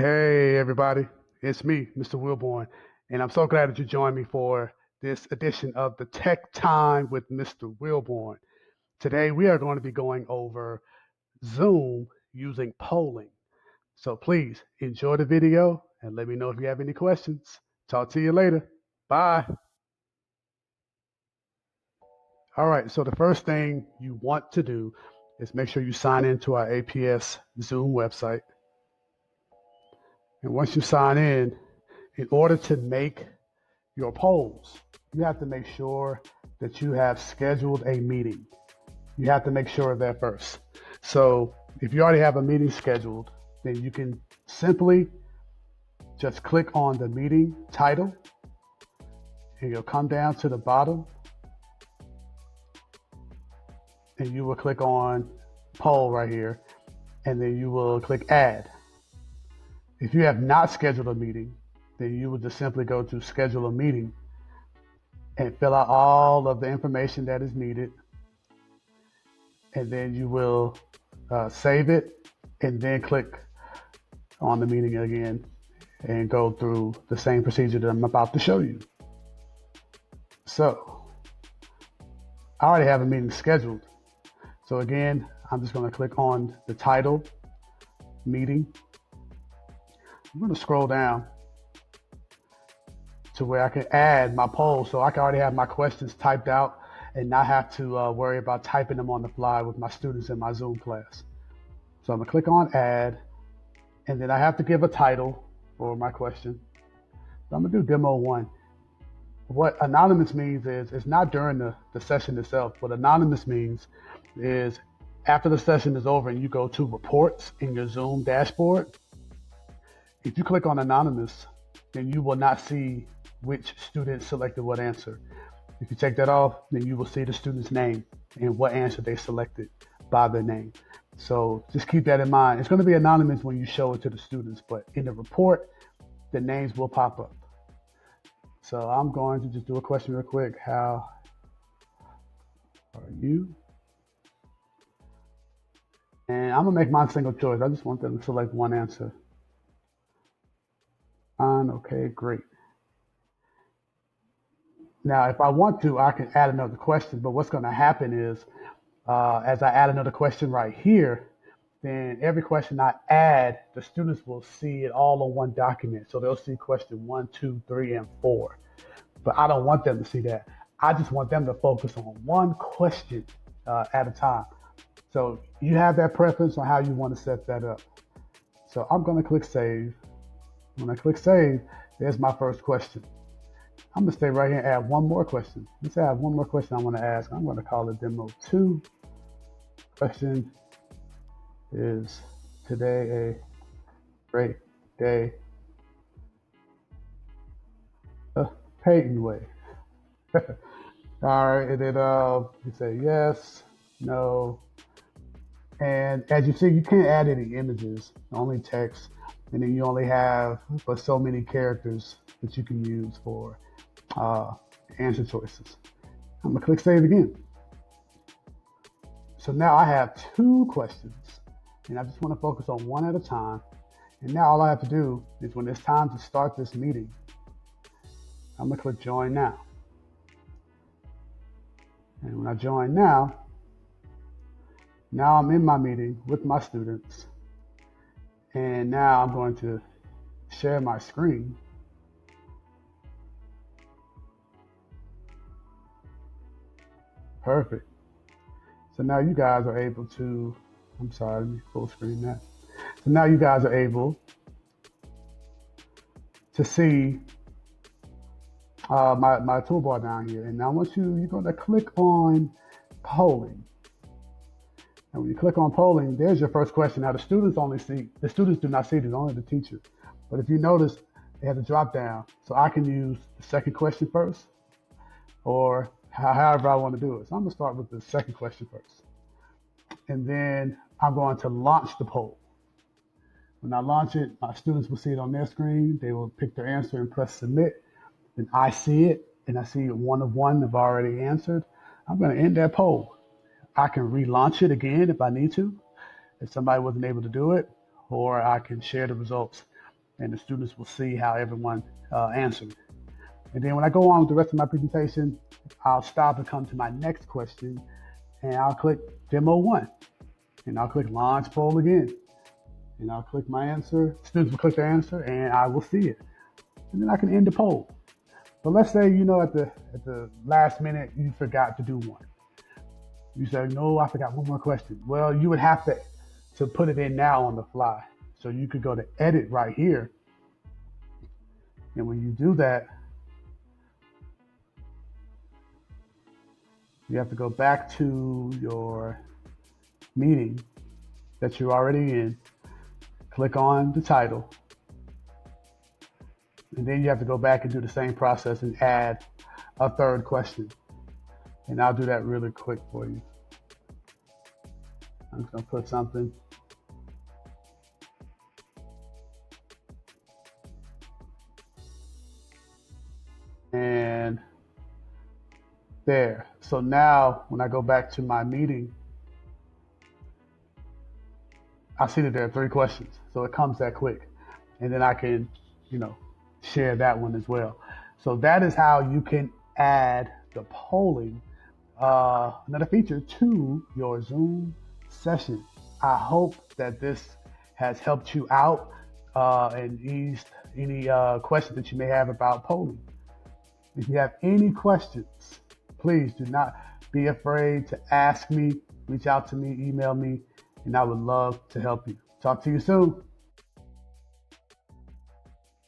Hey, everybody. It's me, Mr. Wilborn, and I'm so glad that you joined me for this edition of the Tech Time with Mr. Wilborn. Today, we are going to be going over Zoom using polling. So please enjoy the video and let me know if you have any questions. Talk to you later. Bye. All right, so the first thing you want to do is make sure you sign into our APS Zoom website. And once you sign in order to make your polls, you have to make sure that you have scheduled a meeting. You have to make sure of that first. So if you already have a meeting scheduled, then you can simply just click on the meeting title and you'll come down to the bottom and you will click on poll right here and then you will click add. If you have not scheduled a meeting, then you will just simply go to schedule a meeting and fill out all of the information that is needed. And then you will save it and then click on the meeting again and go through the same procedure that I'm about to show you. So I already have a meeting scheduled. So again, I'm just going to click on the title, meeting. I'm going to scroll down to where I can add my poll, so I can already have my questions typed out and not have to worry about typing them on the fly with my students in my Zoom class. So I'm going to click on add, and then I have to give a title for my question. So I'm going to do demo 1. What anonymous means is it's not during the session itself. What anonymous means is after the session is over and you go to reports in your Zoom dashboard, if you click on anonymous, then you will not see which student selected what answer. If you take that off, then you will see the student's name and what answer they selected by their name. So just keep that in mind. It's going to be anonymous when you show it to the students, but in the report, the names will pop up. So I'm going to just do a question real quick. How are you? And I'm going to make mine single choice. I just want them to select one answer. On, okay, great. Now, if I want to, I can add another question, but what's going to happen is as I add another question right here, then every question I add, the students will see it all on one document. So they'll see question 1, 2, 3, and 4. But I don't want them to see that. I just want them to focus on one question at a time. So you have that preference on how you want to set that up. So I'm going to click save. When I click save, there's my first question. I'm going to stay right here and add one more question. Let's add one more question I want to ask. I'm going to call it demo 2. Question is today a great day? Peyton Way. All right, and then you say yes, no, and as you see, you can't add any images, only text, and then you only have but so many characters that you can use for answer choices. I'm gonna click save again. So now I have 2 questions, and I just want to focus on one at a time. And now all I have to do is when it's time to start this meeting, I'm gonna click join now. And when I join now I'm in my meeting with my students. And now I'm going to share my screen. Perfect. So now you guys are able to, I'm sorry, let me full screen that. So now you guys are able to see my toolbar down here. And now you're going to click on polling. And when you click on polling, there's your first question. Now the students do not see this, only the teacher. But if you notice, it has a drop down. So I can use the second question first or however I want to do it. So I'm going to start with the second question first. And then I'm going to launch the poll. When I launch it, my students will see it on their screen. They will pick their answer and press submit. Then I see it, and I see 1 of 1 have already answered. I'm going to end that poll. I can relaunch it again if I need to, if somebody wasn't able to do it, or I can share the results. and the students will see how everyone answered. And then when I go on with the rest of my presentation, I'll stop and come to my next question, and I'll click Demo 1, and I'll click Launch Poll again, and I'll click my answer. Students will click their answer, and I will see it. And then I can end the poll. But let's say, at the last minute, you forgot to do one. You say, no, I forgot one more question. Well, you would have to put it in now on the fly. So you could go to edit right here. And when you do that, you have to go back to your meeting that you're already in, click on the title, and then you have to go back and do the same process and add a third question. And I'll do that really quick for you. I'm just gonna put something. And there. So now when I go back to my meeting, I see that there are 3 questions. So it comes that quick. And then I can, share that one as well. So that is how you can add the polling, another feature, to your Zoom session. I hope that this has helped you out and eased any questions that you may have about polling. If you have any questions, please do not be afraid to ask me, reach out to me, email me, and I would love to help you. Talk to you soon.